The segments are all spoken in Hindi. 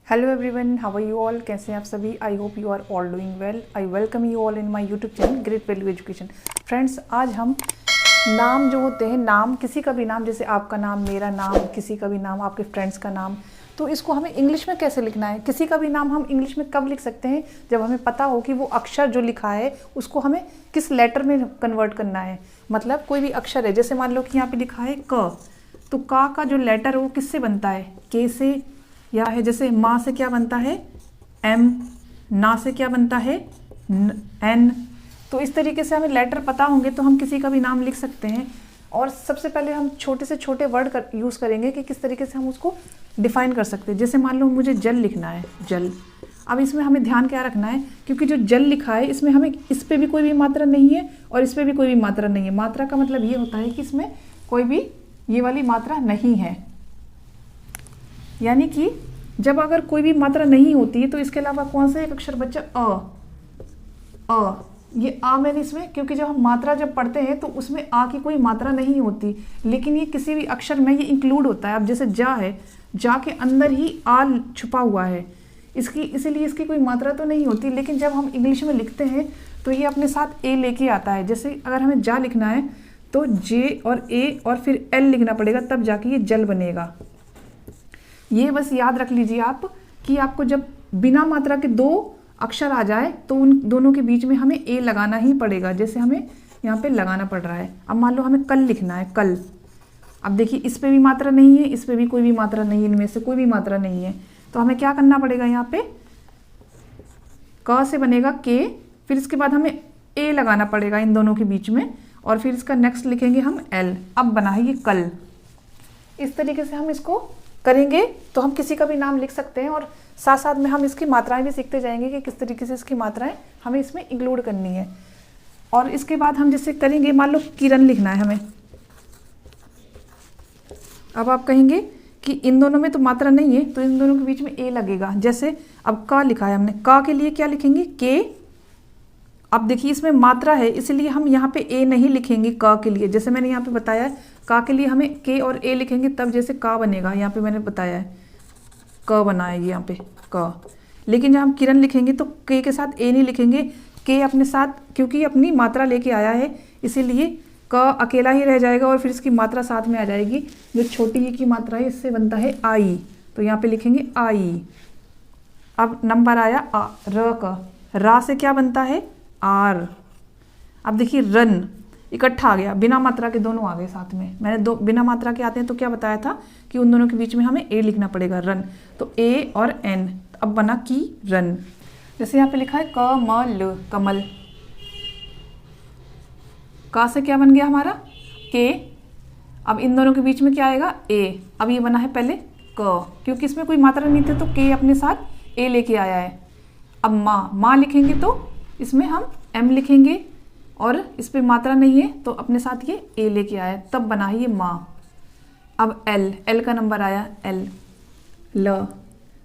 Hello everyone, how are you all. कैसे हैं आप सभी। I hope you are all doing well. I welcome you all in my YouTube channel Great Value Education. Friends, आज हम नाम जो होते हैं, नाम किसी का भी नाम, जैसे आपका नाम, मेरा नाम, किसी का भी नाम, आपके फ्रेंड्स का नाम, तो इसको हमें इंग्लिश में कैसे लिखना है। किसी का भी नाम हम इंग्लिश में कब लिख सकते हैं, जब हमें पता हो कि वो अक्षर जो लिखा है उसको हमें किस लेटर में कन्वर्ट करना है। मतलब कोई भी अक्षर है, जैसे मान लो कि यहाँ पे लिखा है क, तो का जो लेटर है वो किससे बनता है, के से, या है जैसे माँ से क्या बनता है, एम, ना से क्या बनता है, एन। तो इस तरीके से हमें लेटर पता होंगे तो हम किसी का भी नाम लिख सकते हैं। और सबसे पहले हम छोटे से छोटे वर्ड यूज़ करेंगे कि किस तरीके से हम उसको डिफाइन कर सकते हैं। जैसे मान लो मुझे जल लिखना है, जल। अब इसमें हमें ध्यान क्या रखना है, क्योंकि जो जल लिखा है इसमें हमें इस पर भी कोई भी मात्रा नहीं है और इस पर भी कोई भी मात्रा नहीं है। मात्रा का मतलब ये होता है कि इसमें कोई भी ये वाली मात्रा नहीं है। यानी कि जब अगर कोई भी मात्रा नहीं होती है तो इसके अलावा कौन सा एक अक्षर बच्चा, अ। ये आ मैंने इसमें, क्योंकि जब हम मात्रा जब पढ़ते हैं तो उसमें आ की कोई मात्रा नहीं होती, लेकिन ये किसी भी अक्षर में ये इंक्लूड होता है। अब जैसे जा है, जा के अंदर ही आ छुपा हुआ है, इसकी इसीलिए इसकी कोई मात्रा तो नहीं होती। लेकिन जब हम इंग्लिश में लिखते हैं तो ये अपने साथ ए लेके आता है। जैसे अगर हमें जा लिखना है तो जे और ए और फिर एल लिखना पड़ेगा, तब जाके ये जल बनेगा। ये बस याद रख लीजिए आप कि आपको जब बिना मात्रा के दो अक्षर आ जाए तो उन दोनों के बीच में हमें ए लगाना ही पड़ेगा। जैसे हमें यहाँ पे लगाना पड़ रहा है। अब मान लो हमें कल लिखना है, कल। अब देखिए इस पे भी मात्रा नहीं है, इस पे भी कोई भी मात्रा नहीं है, इनमें से कोई भी मात्रा नहीं है। तो हमें क्या करना पड़ेगा, यहाँ पे क से बनेगा के, फिर इसके बाद हमें ए लगाना पड़ेगा इन दोनों के बीच में, और फिर इसका नेक्स्ट लिखेंगे हम एल। अब बना है ये कल। इस तरीके से हम इसको करेंगे तो हम किसी का भी नाम लिख सकते हैं, और साथ साथ में हम इसकी मात्राएं भी सीखते जाएंगे कि किस तरीके से इसकी मात्राएं हमें इसमें इंक्लूड करनी है। और इसके बाद हम जैसे करेंगे, मान लो किरण लिखना है हमें। अब आप कहेंगे कि इन दोनों में तो मात्रा नहीं है, तो इन दोनों के बीच में ए लगेगा। जैसे अब का लिखा है हमने, का के लिए क्या लिखेंगे, के। अब देखिए इसमें मात्रा है, इसलिए हम यहाँ पे ए नहीं लिखेंगे का के लिए। जैसे मैंने यहाँ पे बताया है, का के लिए हमें के और ए लिखेंगे तब जैसे का बनेगा। यहाँ पे मैंने बताया है क बना है यहाँ पे क। लेकिन जब हम किरण लिखेंगे तो के साथ ए नहीं लिखेंगे, के अपने साथ, क्योंकि अपनी मात्रा लेके आया है इसीलिए क अकेला ही रह जाएगा और फिर इसकी मात्रा साथ में आ जाएगी। जो छोटी ई की मात्रा है इससे बनता है आई, तो यहाँ पे लिखेंगे आई। अब नंबर आया आ, र का। रा से क्या बनता है, आर। अब देखिए रन इकट्ठा आ गया, बिना मात्रा के दोनों आ गए साथ में। मैंने दो बिना मात्रा के आते हैं तो क्या बताया था कि उन दोनों के बीच में हमें ए लिखना पड़ेगा, रन। तो ए और एन, अब बना की रन। जैसे यहाँ पे लिखा है कमल, कमल। का से क्या बन गया हमारा, के। अब इन दोनों के बीच में क्या आएगा, ए। अब ये बना है पहले क, क्योंकि इसमें कोई मात्रा नहीं थी तो के अपने साथ ए लेके आया है। अब माँ, माँ लिखेंगे तो इसमें हम एम लिखेंगे और इस पे मात्रा नहीं है तो अपने साथ ये ए लेके आया, तब बना है ये माँ। अब एल, एल का नंबर आया एल। ल,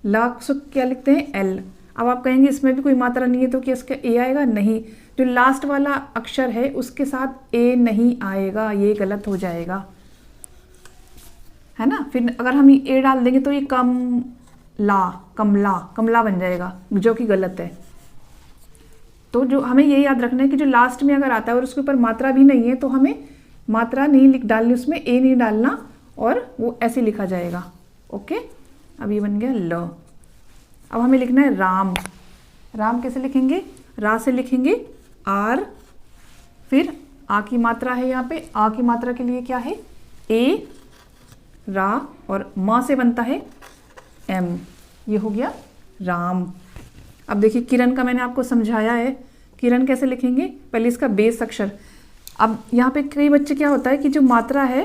ल से क्या लिखते हैं, एल। अब आप कहेंगे इसमें भी कोई मात्रा नहीं है तो क्या इसका ए आएगा, नहीं। जो लास्ट वाला अक्षर है उसके साथ ए नहीं आएगा, ये गलत हो जाएगा, है ना। फिर अगर हम ए डाल देंगे तो ये कमला, कमला, कमला बन जाएगा, जो कि गलत है। तो जो हमें ये याद रखना है कि जो लास्ट में अगर आता है और उसके ऊपर मात्रा भी नहीं है तो हमें मात्रा नहीं लिख डालनी, उसमें ए नहीं डालना और वो ऐसे लिखा जाएगा। ओके, अब ये बन गया ल। अब हमें लिखना है राम। राम कैसे लिखेंगे, रा से लिखेंगे आर, फिर आ की मात्रा है यहाँ पे, आ की मात्रा के लिए क्या है, ए, रा, और माँ से बनता है एम। ये हो गया राम। अब देखिए किरण का मैंने आपको समझाया है, किरण कैसे लिखेंगे, पहले इसका बेस अक्षर। अब यहाँ पे कई बच्चे क्या होता है कि जो मात्रा है,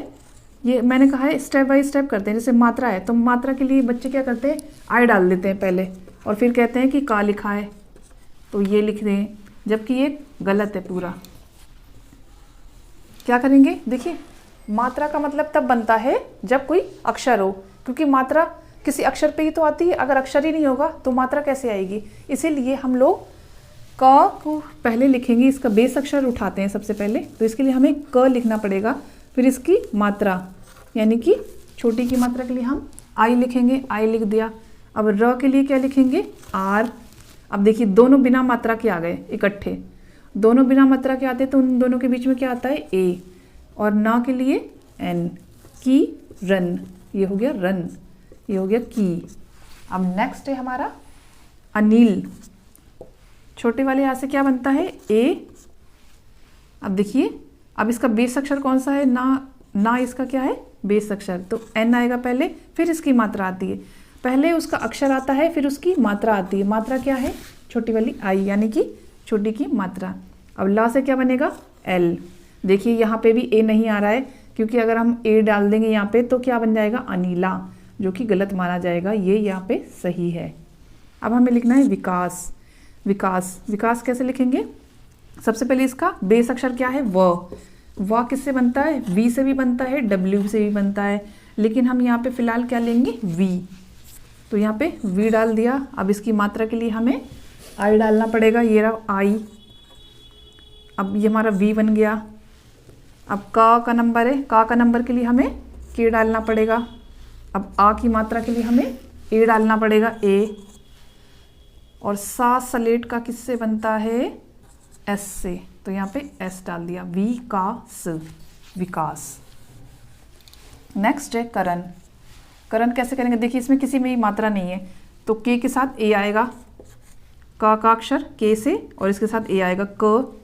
ये मैंने कहा है स्टेप बाय स्टेप करते हैं। जैसे मात्रा है तो मात्रा के लिए बच्चे क्या करते हैं, आई डाल देते हैं पहले और फिर कहते हैं कि का लिखा है तो ये लिख दें, जबकि ये गलत है पूरा। क्या करेंगे, देखिए मात्रा का मतलब तब बनता है जब कोई अक्षर हो, क्योंकि मात्रा किसी अक्षर पे ही तो आती है। अगर अक्षर ही नहीं होगा तो मात्रा कैसे आएगी। इसीलिए हम लोग क को पहले लिखेंगे, इसका बेस अक्षर उठाते हैं सबसे पहले, तो इसके लिए हमें क लिखना पड़ेगा। फिर इसकी मात्रा, यानी कि छोटी की मात्रा के लिए हम आई लिखेंगे, आई लिख दिया। अब र के लिए क्या लिखेंगे आर। अब देखिए दोनों बिना मात्रा के आ गए इकट्ठे, दोनों बिना मात्रा के आते तो उन दोनों के बीच में क्या आता है ए, और ना के लिए एन, की रन, ये हो गया रन, ये हो गया की। अब नेक्स्ट है हमारा अनिल, छोटे वाले यहाँ से क्या बनता है ए। अब देखिए अब इसका बेस अक्षर कौन सा है, ना इसका क्या है बेस अक्षर, तो एन आएगा पहले, फिर इसकी मात्रा आती है, पहले उसका अक्षर आता है फिर उसकी मात्रा आती है। मात्रा क्या है छोटी वाली आई, यानी कि छोटी की मात्रा। अब ला से क्या बनेगा एल। देखिए यहाँ पे भी ए नहीं आ रहा है, क्योंकि अगर हम ए डाल देंगे यहाँ पे तो क्या बन जाएगा अनीला, जो कि गलत माना जाएगा, ये यहाँ पे सही है। अब हमें लिखना है विकास। विकास, विकास कैसे लिखेंगे, सबसे पहले इसका बेस अक्षर क्या है व किससे बनता है वी से भी बनता है, डब्ल्यू से भी बनता है, लेकिन हम यहाँ पे फिलहाल क्या लेंगे वी, तो यहाँ पे वी डाल दिया। अब इसकी मात्रा के लिए हमें आई डालना पड़ेगा, ये रहा आई। अब ये हमारा वी बन गया। अब का नंबर है, का नंबर के लिए हमें के डालना पड़ेगा। अब आ की मात्रा के लिए हमें ए डालना पड़ेगा ए, और सा सलेट का किससे बनता है एस से, तो यहाँ पे एस डाल दिया, विकास, विकास। नेक्स्ट है करण। करण कैसे करेंगे, देखिए इसमें किसी में ही मात्रा नहीं है, तो के के साथ ए आएगा, का अक्षर के से, और इसके साथ ए आएगा क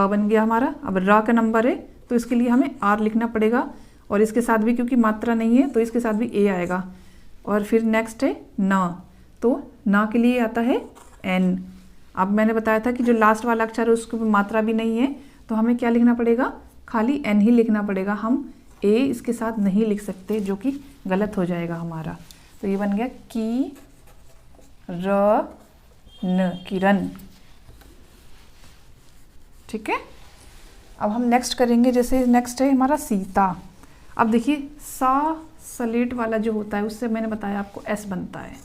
बन गया हमारा। अब रा का नंबर है तो इसके लिए हमें आर लिखना पड़ेगा, और इसके साथ भी क्योंकि मात्रा नहीं है तो इसके साथ भी ए आएगा। और फिर नेक्स्ट है ना, तो ना के लिए आता है एन। अब मैंने बताया था कि जो लास्ट वाला अक्षर है उसको मात्रा भी नहीं है, तो हमें क्या लिखना पड़ेगा खाली एन ही लिखना पड़ेगा, हम ए इसके साथ नहीं लिख सकते, जो कि गलत हो जाएगा हमारा। तो ये बन गया की र न, किरण। ठीक है, अब हम नेक्स्ट करेंगे, जैसे नेक्स्ट है हमारा सीता। अब देखिए सा सलेट वाला जो होता है उससे मैंने बताया आपको एस बनता है,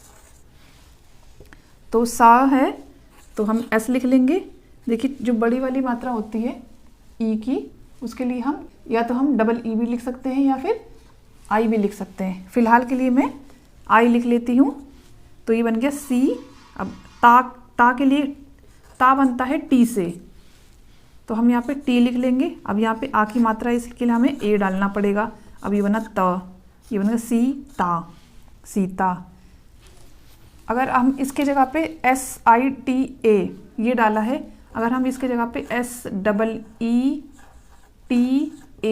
तो सा है तो हम एस लिख लेंगे। देखिए जो बड़ी वाली मात्रा होती है ई की, उसके लिए हम या तो हम डबल ई भी लिख सकते हैं या फिर आई भी लिख सकते हैं। फिलहाल के लिए मैं आई लिख लेती हूँ, तो ये बन गया सी। अब ता के लिए ता बनता है टी से, तो हम यहाँ पे टी लिख लेंगे। अब यहाँ पे आ की मात्रा है, इसके लिए हमें ए डालना पड़ेगा। अब ये बना त, ये बनेगा सीता, सीता। अगर हम इसके जगह पे SITA ये डाला है, अगर हम इसके जगह पे SEETA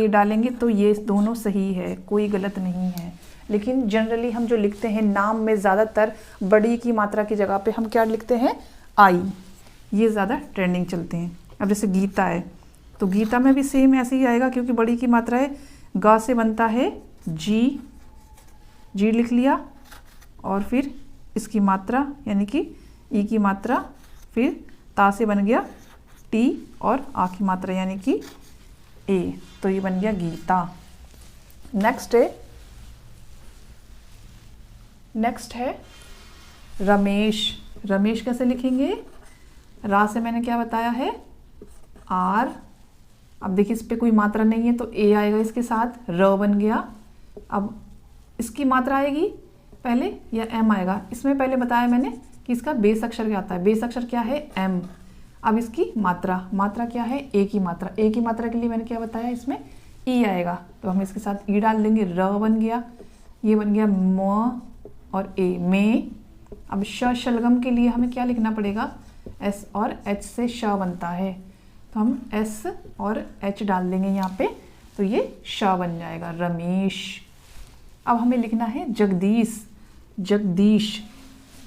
डालेंगे तो ये दोनों सही है, कोई गलत नहीं है। लेकिन जनरली हम जो लिखते हैं नाम में ज़्यादातर बड़ी की मात्रा की जगह पे हम क्या लिखते हैं आई, ये ज़्यादा ट्रेंडिंग चलते हैं। अब जैसे गीता है, तो गीता में भी सेम ऐसे ही आएगा, क्योंकि बड़ी की मात्रा है, गा से बनता है जी, जी लिख लिया, और फिर इसकी मात्रा यानी कि ई की मात्रा, फिर ता से बन गया टी, और आ की मात्रा यानी कि ए, तो ये बन गया गीता। नेक्स्ट है रमेश। रमेश कैसे लिखेंगे, रा से मैंने क्या बताया है आर। अब देखिए इस पे कोई मात्रा नहीं है तो ए आएगा इसके साथ, र बन गया। अब इसकी मात्रा आएगी पहले या एम आएगा, इसमें पहले बताया मैंने कि इसका बेस अक्षर क्या आता है, बेस अक्षर क्या है एम। अब इसकी मात्रा क्या है ए की मात्रा, ए की मात्रा के लिए मैंने क्या बताया इसमें ई आएगा, तो हम इसके साथ ई डाल देंगे, र बन गया, ये बन गया म और ए में। अब शलगम के लिए हमें क्या लिखना पड़ेगा, एस और एच से श बनता है, तो हम एस और एच डाल देंगे यहाँ पे, तो ये श बन जाएगा रमेश। अब हमें लिखना है जगदीश।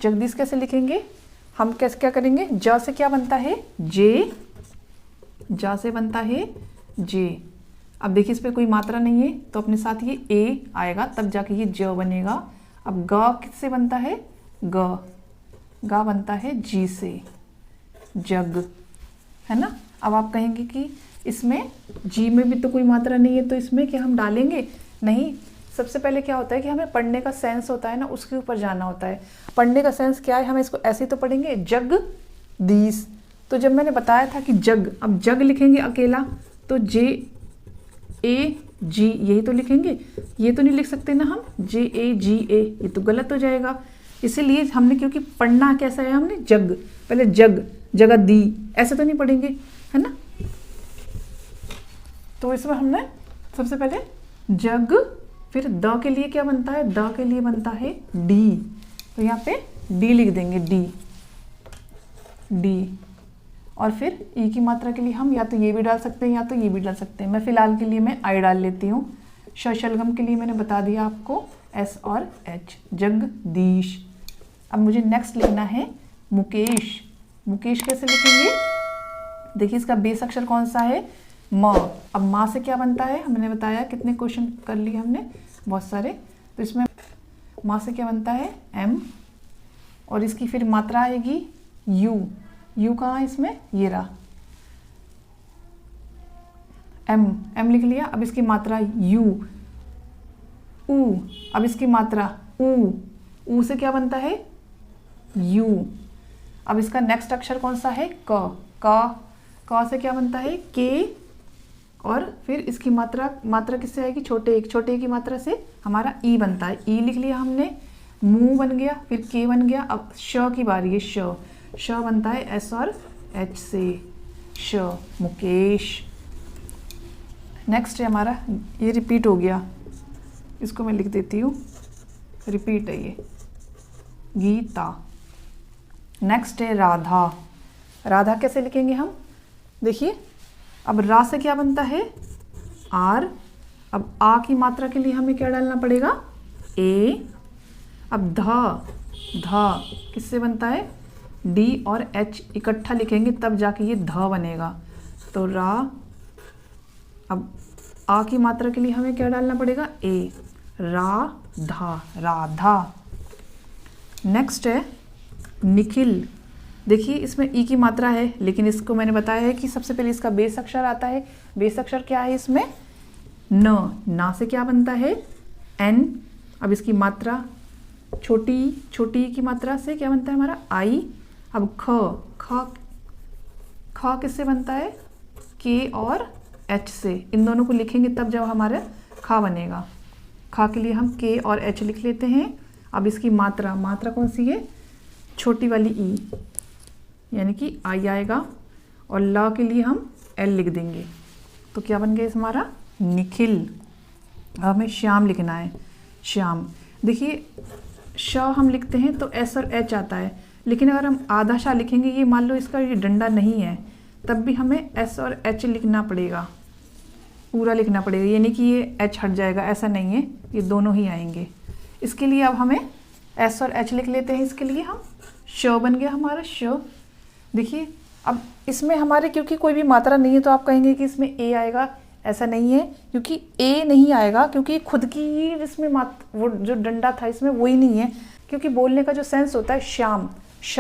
जगदीश कैसे लिखेंगे, हम कैसे क्या करेंगे, ज से क्या बनता है जे, जा से बनता है जे। अब देखिए इस पे कोई मात्रा नहीं है तो अपने साथ ये ए आएगा, तब जाके ये ज बनेगा। अब ग किससे बनता है गा बनता है जी से, जग, है ना। अब आप कहेंगे कि इसमें जी में भी तो कोई मात्रा नहीं है, तो इसमें क्या हम डालेंगे, नहीं। सबसे पहले क्या होता है कि हमें पढ़ने का सेंस होता है ना, उसके ऊपर जाना होता है। पढ़ने का सेंस क्या है, हम इसको ऐसे तो पढ़ेंगे जगदीश। तो जब मैंने बताया था कि जग, अब जग लिखेंगे अकेला तो JAG यही तो लिखेंगे, ये तो नहीं लिख सकते ना हम JAGA, ये तो गलत हो जाएगा। इसीलिए हमने, क्योंकि पढ़ना कैसा है, हमने जग, पहले जग, जगह दी, ऐसे तो नहीं पढ़ेंगे, है ना। तो इसमें हमने सबसे पहले जग, फिर द के लिए क्या बनता है, द के लिए बनता है डी, तो यहाँ पे डी लिख देंगे, डी डी। और फिर ई की मात्रा के लिए हम या तो ये भी डाल सकते हैं या तो ये भी डाल सकते हैं। मैं फिलहाल के लिए मैं आई डाल लेती हूँ। शलगम के लिए मैंने बता दिया आपको एस और एच, जगदीश। अब मुझे नेक्स्ट लिखना है मुकेश। मुकेश कैसे लिखेंगे, देखिए इसका बेस अक्षर कौन सा है, म। अब माँ से क्या बनता है, हमने बताया, कितने क्वेश्चन कर लिए हमने, बहुत सारे। तो इसमें माँ से क्या बनता है, एम, और इसकी फिर मात्रा आएगी यू। यू कहाँ है इसमें, ये रहा, एम, एम लिख लिया। अब इसकी मात्रा यू, ऊ, अब इसकी मात्रा ऊ, ऊ से क्या बनता है, यू। अब इसका नेक्स्ट अक्षर कौन सा है, क से क्या बनता है, के, और फिर इसकी मात्रा किससे आएगी, छोटे एक, छोटे की मात्रा से हमारा ई बनता है, ई लिख लिया हमने। मुंह बन गया, फिर के बन गया। अब श की बारी है, श बनता है एस और एच से, श, मुकेश। नेक्स्ट है हमारा, ये रिपीट हो गया, इसको मैं लिख देती हूँ, रिपीट है ये, गीता। नेक्स्ट है राधा। राधा कैसे लिखेंगे हम, देखिए अब रा से क्या बनता है, आर। अब आ की मात्रा के लिए हमें क्या डालना पड़ेगा, ए। अब ध किससे बनता है, डी और एच इकट्ठा लिखेंगे तब जाके ये ध बनेगा, तो रा। अब आ की मात्रा के लिए हमें क्या डालना पड़ेगा, ए, राधा, राधा। नेक्स्ट है निखिल। देखिए इसमें ई की मात्रा है, लेकिन इसको मैंने बताया है कि सबसे पहले इसका बेस अक्षर आता है। बेस अक्षर क्या है इसमें, न। ना से क्या बनता है, एन। अब इसकी मात्रा छोटी की मात्रा से क्या बनता है हमारा, आई। अब ख किससे बनता है, के और एच से, इन दोनों को लिखेंगे तब जब हमारा खा बनेगा। खा के लिए हम के और एच लिख लेते हैं। अब इसकी मात्रा कौन सी है, छोटी वाली ई, यानी कि आई आएगा, और ला के लिए हम एल लिख देंगे, तो क्या बन गया इस हमारा, निखिल। अब हमें श्याम लिखना है, श्याम। देखिए श हम लिखते हैं तो एस और एच आता है, लेकिन अगर हम आधा शा लिखेंगे, ये मान लो इसका ये डंडा नहीं है, तब भी हमें एस और एच लिखना पड़ेगा, पूरा लिखना पड़ेगा, यानी कि ये एच हट जाएगा, ऐसा नहीं है, ये दोनों ही आएंगे। इसके लिए अब हमें एस और एच लिख लेते हैं। इसके लिए हम श बन गया हमारा, श। देखिए अब इसमें हमारे क्योंकि कोई भी मात्रा नहीं है, तो आप कहेंगे कि इसमें ए आएगा, ऐसा नहीं है, क्योंकि ए नहीं आएगा, क्योंकि खुद की ही इसमें वो जो डंडा था इसमें वही नहीं है। क्योंकि बोलने का जो सेंस होता है, श्याम, श,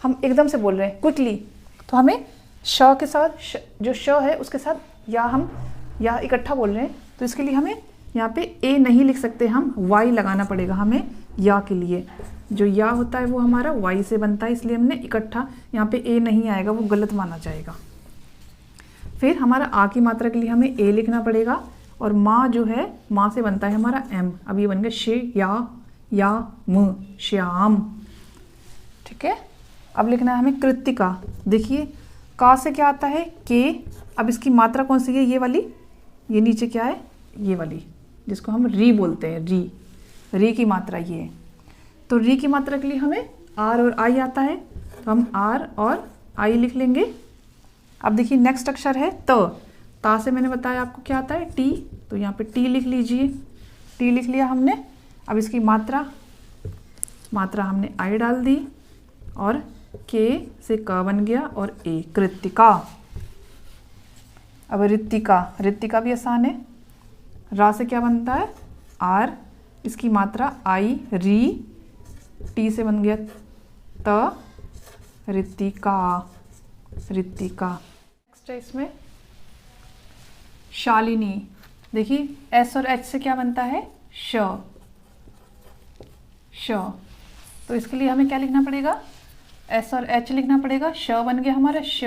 हम एकदम से बोल रहे हैं क्विकली, तो हमें श के साथ जो श है उसके साथ या इकट्ठा बोल रहे हैं, तो इसके लिए हमें यहाँ पे ए नहीं लिख सकते, हम वाई लगाना पड़ेगा हमें या के लिए। जो या होता है वो हमारा वाई से बनता है, इसलिए हमने इकट्ठा, यहाँ पे ए नहीं आएगा, वो गलत माना जाएगा। फिर हमारा आ की मात्रा के लिए हमें ए लिखना पड़ेगा, और माँ जो है, माँ से बनता है हमारा एम। अब ये बन गया शे या म, श्याम। ठीक है, अब लिखना है हमें कृतिका। देखिए का से क्या आता है, के। अब इसकी मात्रा कौन सी है, ये वाली, ये नीचे क्या है, ये वाली, जिसको हम री बोलते हैं, री की मात्रा ये है। तो री की मात्रा के लिए हमें आर और आई आता है, तो हम आर और आई लिख लेंगे। अब देखिए नेक्स्ट अक्षर है ता से मैंने बताया आपको क्या आता है, टी, तो यहाँ पे टी लिख लीजिए, टी लिख लिया हमने। अब इसकी मात्रा हमने आई डाल दी, और के से क बन गया, और ए, कृतिका। अब ऋतिका भी आसान है। रा से क्या बनता है, आर, इसकी मात्रा आई, री, टी से बन गया त, ऋतिका। नेक्स्ट है इसमें शालिनी। देखिए एस और एच से क्या बनता है, श। तो इसके लिए हमें क्या लिखना पड़ेगा, एस और एच लिखना पड़ेगा, श बन गया हमारा श।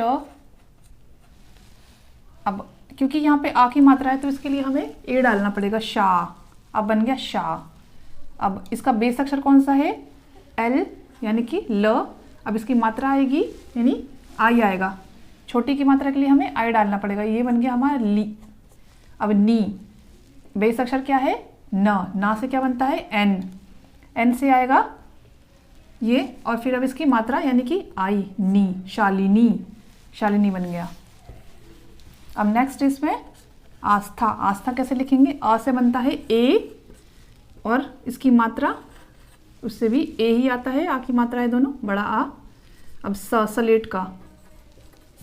अब क्योंकि यहाँ पे आ की मात्रा है, तो इसके लिए हमें ए डालना पड़ेगा, शा। अब बन गया शा। अब इसका बेस अक्षर कौन सा है, L यानी कि ल। अब इसकी मात्रा आएगी यानी आई आएगा। छोटी की मात्रा के लिए हमें आई डालना पड़ेगा। ये बन गया हमारा ली। अब नी, बेस अक्षर क्या है न, ना से क्या बनता है एन, एन से आएगा ये, और फिर अब इसकी मात्रा यानी कि आई, नी, शालिनी, शालिनी बन गया। अब नेक्स्ट इसमें आस्था। आस्था कैसे लिखेंगे? आ से बनता है ए और इसकी मात्रा उससे भी ए ही आता है, आ की मात्रा है दोनों, बड़ा आ। अब सलेट का,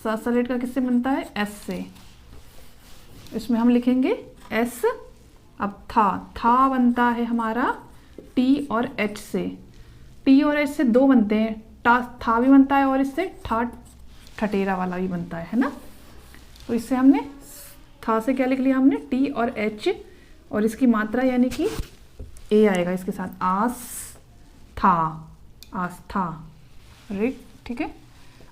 सलेट का किससे बनता है? एस से। इसमें हम लिखेंगे एस। अब था बनता है हमारा टी और एच से। टी और एच से दो बनते हैं, था भी बनता है और इससे ठटेरा वाला भी बनता है ना। तो इससे हमने था से क्या लिख लिया हमने? टी और एच, और इसकी मात्रा यानी कि ए आएगा इसके साथ, आस्था, आस्था। राइट, ठीक है।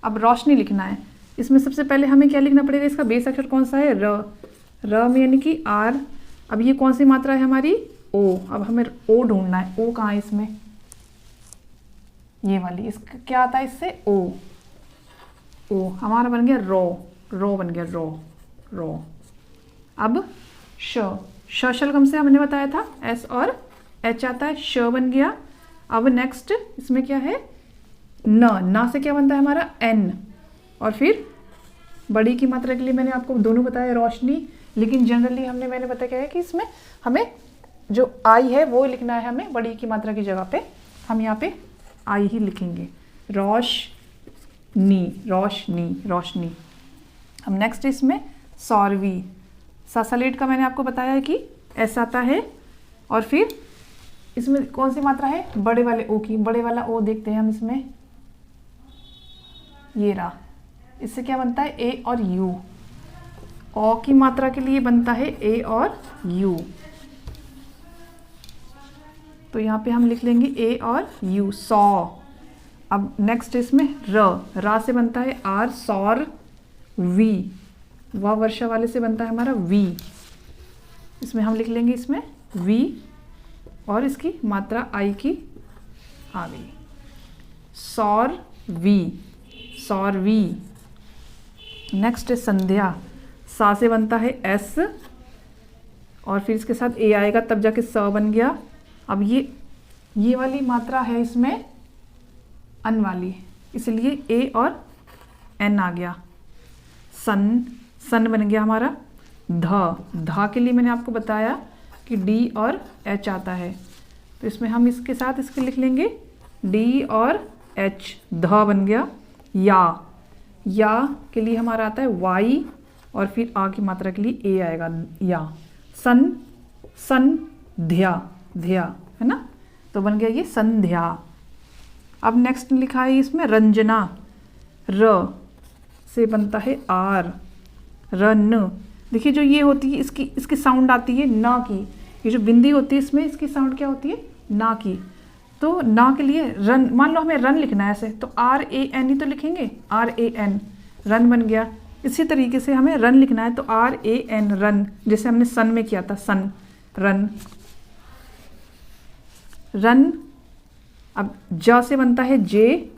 अब रोशनी लिखना है। इसमें सबसे पहले हमें क्या लिखना पड़ेगा? इसका बेस अक्षर कौन सा है? र में यानी कि आर। अब ये कौन सी मात्रा है हमारी? ओ। अब हमें ओ ढूंढना है। ओ कहाँ है इसमें? ये वाली। इसका क्या आता है इससे? ओ। ओ हमारा बन गया रो बन गया रो। अब शलगम से हमने बताया था एस और एच आता है, श बन गया। अब नेक्स्ट इसमें क्या है? ना से क्या बनता है हमारा? एन। और फिर बड़ी की मात्रा के लिए मैंने आपको दोनों बताया, रोशनी, लेकिन जनरली मैंने बताया क्या है कि इसमें हमें जो आई है वो लिखना है हमें बड़ी की मात्रा की जगह पे, हम यहाँ पे आई ही लिखेंगे। रोशनी। हम नेक्स्ट इसमें सौरवी। सलेट का मैंने आपको बताया है कि ऐसा आता है, और फिर इसमें कौन सी मात्रा है? बड़े वाले ओ की। बड़े वाला ओ देखते हैं हम इसमें, ये रहा। इससे क्या बनता है? ए और यू। ओ की मात्रा के लिए बनता है ए और यू, तो यहाँ पे हम लिख लेंगे ए और यू, सौ। अब नेक्स्ट इसमें रा से बनता है आर, सौर वी। व वर्षा वाले से बनता है हमारा वी। इसमें हम लिख लेंगे इसमें वी, और इसकी मात्रा आई की आ गई, सौरवी। नेक्स्ट है संध्या। सा से बनता है एस, और फिर इसके साथ ए आएगा, तब जाके स बन गया। अब ये वाली मात्रा है इसमें अन वाली, इसलिए ए और एन आ गया। सन बन गया हमारा। धा के लिए मैंने आपको बताया कि डी और एच आता है, तो इसमें हम इसके साथ इसके लिख लेंगे डी और एच, ध बन गया। या के लिए हमारा आता है वाई, और फिर आ की मात्रा के लिए ए आएगा, या। संध्या है ना, तो बन गया ये संध्या। अब नेक्स्ट लिखा है इसमें रंजना। र से बनता है आर, रन। देखिए जो ये होती है इसकी साउंड आती है ना की, ये जो बिंदी होती है इसमें इसकी साउंड क्या होती है? ना की। तो ना के लिए रन, मान लो हमें रन लिखना है ऐसे, तो RAN ही तो लिखेंगे, RAN, रन बन गया। इसी तरीके से हमें रन लिखना है तो RAN, रन, जैसे हमने सन में किया था, सन, रन। अब ज से बनता है जे।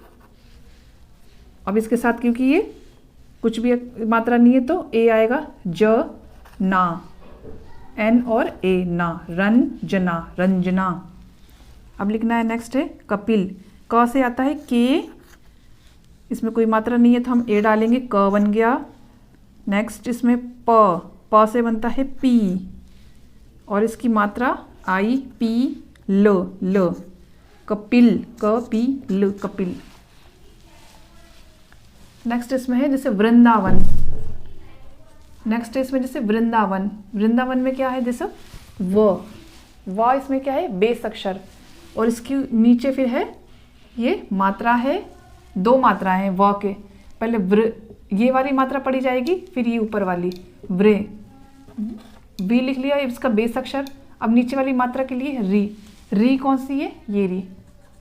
अब इसके साथ क्योंकि ये कुछ भी मात्रा नहीं है तो ए आएगा, ज ना, एन और ए, ना, रंजना। अब लिखना है नेक्स्ट है कपिल। क से आता है के, इसमें कोई मात्रा नहीं है तो हम ए डालेंगे, क बन गया। नेक्स्ट इसमें प से बनता है पी, और इसकी मात्रा आई, पी, ल, कपिल, क पी ल, कपिल। नेक्स्ट इसमें है जैसे वृंदावन। नेक्स्ट इसमें जैसे वृंदावन में क्या है? जैसे व इसमें क्या है? बेस अक्षर, और इसके नीचे फिर है ये मात्रा है, दो मात्राएं हैं व के। पहले ये वाली मात्रा पड़ी जाएगी, फिर ये ऊपर वाली बी लिख लिया इसका बेस अक्षर। अब नीचे वाली मात्रा के लिए री कौन सी है?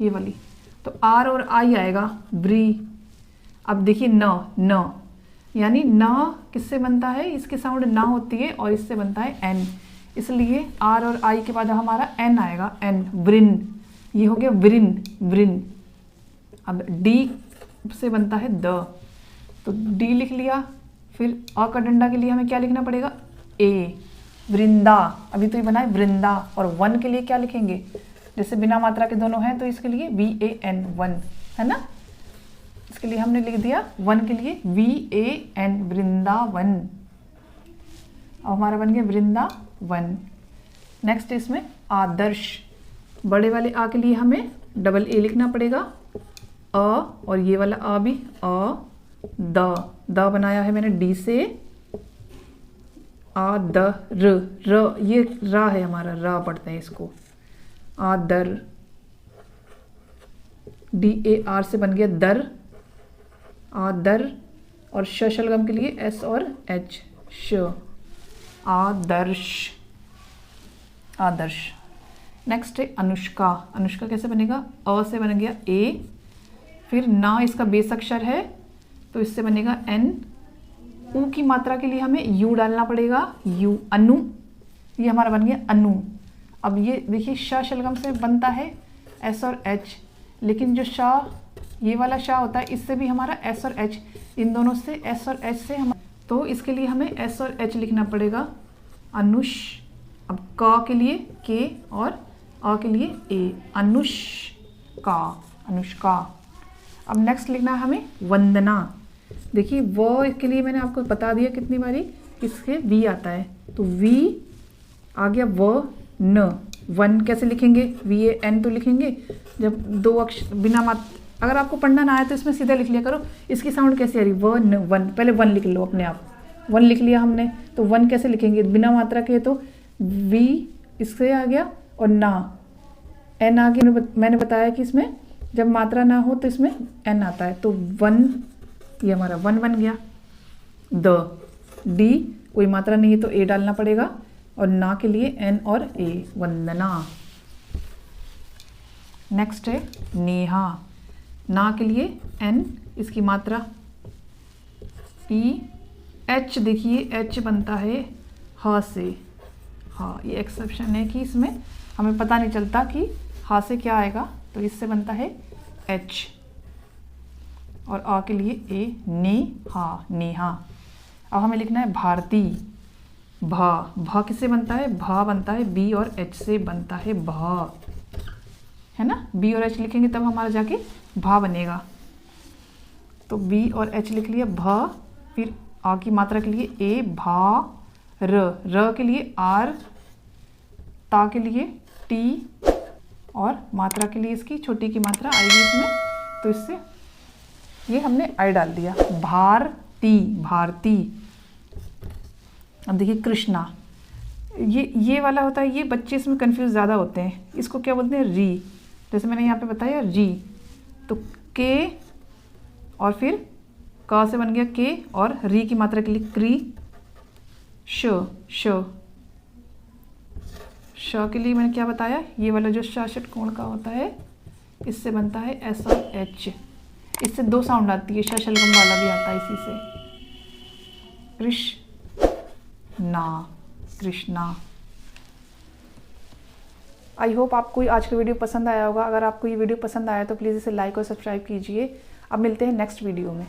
ये वाली, तो आर और आई आएगा, ब्री। अब देखिए न यानी न किससे बनता है? इसकी साउंड ना होती है और इससे बनता है एन, इसलिए आर और आई के बाद हमारा एन आएगा, एन, वृन। ये हो गया वृन। अब डी से बनता है द, तो डी लिख लिया। फिर अ का डंडा के लिए हमें क्या लिखना पड़ेगा, ए, वृंदा। अभी तो ये बना है वृंदा। और वन के लिए क्या लिखेंगे, जैसे बिना मात्रा के दोनों हैं तो इसके लिए VAN, वन, है ना। इसके लिए हमने लिख दिया वन के लिए VAN, वृंदावन। अब हमारा बन गया वृंदावन। नेक्स्ट इसमें आदर्श, बड़े वाले आ के लिए हमें डबल ए लिखना पड़ेगा, अ, और ये वाला आ भी द बनाया है मैंने डी से, र, ये रा है हमारा, रा पढ़ते हैं इसको, आदर, DAR से बन गया दर, आदर। और शलगम के लिए S और H, श, आदर्श, आदर्श। नेक्स्ट है अनुष्का। अनुष्का कैसे बनेगा, अ से बन गया ए, फिर ना इसका बेस अक्षर है तो इससे बनेगा N, ऊ की मात्रा के लिए हमें यू डालना पड़ेगा, यू, अनु, ये हमारा बन गया अनु। अब ये देखिए शलगम से बनता है S और H, लेकिन जो ये वाला होता है इससे भी हमारा S और H, इन दोनों से S और H से हम, तो इसके लिए हमें S और H लिखना पड़ेगा, अनुष। अब क के लिए के और अ के लिए ए, अनुष्का, अनुष्का। अब नेक्स्ट लिखना है हमें वंदना। देखिए वो के लिए मैंने आपको बता दिया कितनी बारी, इसके वी आता है, तो वी आ गया न, वन कैसे लिखेंगे, VAN तो लिखेंगे जब दो अक्षर बिना अगर आपको पढ़ना ना आए तो इसमें सीधा लिख लिया करो, इसकी साउंड कैसे आ रही, वन, पहले वन लिख लो अपने आप, वन लिख लिया हमने, तो वन कैसे लिखेंगे, बिना मात्रा के, तो वी इससे आ गया और ना, एन आ गया। मैंने बताया कि इसमें जब मात्रा ना हो तो इसमें एन आता है, तो वन, ये हमारा वन बन गया। डी कोई मात्रा नहीं है तो ए डालना पड़ेगा, और ना के लिए एन और ए, वंदना। नेक्स्ट है नेहा। ना के लिए एन, इसकी मात्रा ई, एच, देखिए एच बनता है ह से, हाँ ये एक्सेप्शन है कि इसमें हमें पता नहीं चलता कि हा से क्या आएगा, तो इससे बनता है एच, और आ के लिए ए, नेहा, नेहा। अब हमें लिखना है भारती। भा किससे बनता है, भा बनता है बी और एच से बनता है, भा, है ना, बी और एच लिखेंगे तब हमारा जाके भा बनेगा, तो बी और एच लिख लिया, भा। फिर आ की मात्रा के लिए ए, भा, र के लिए आर, ता के लिए टी, और मात्रा के लिए इसकी छोटी की मात्रा आई है इसमें, तो इससे ये हमने आई डाल दिया, भारती, भारती। अब देखिए कृष्णा, ये वाला होता है, ये बच्चे इसमें कंफ्यूज ज़्यादा होते हैं, इसको क्या बोलते हैं, री, जैसे मैंने यहाँ पे बताया री, तो के और फिर का से बन गया के, और री की मात्रा के लिए क्री, श के लिए मैंने क्या बताया, ये वाला जो षटकोण का होता है इससे बनता है एस और एच, इससे दो साउंड आती है, शलगम वाला भी आता है इसी से, कृष्णा, कृष्णा। आई होप आपको आज का वीडियो पसंद आया होगा। अगर आपको ये वीडियो पसंद आया तो प्लीज़ इसे लाइक और सब्सक्राइब कीजिए। अब मिलते हैं नेक्स्ट वीडियो में।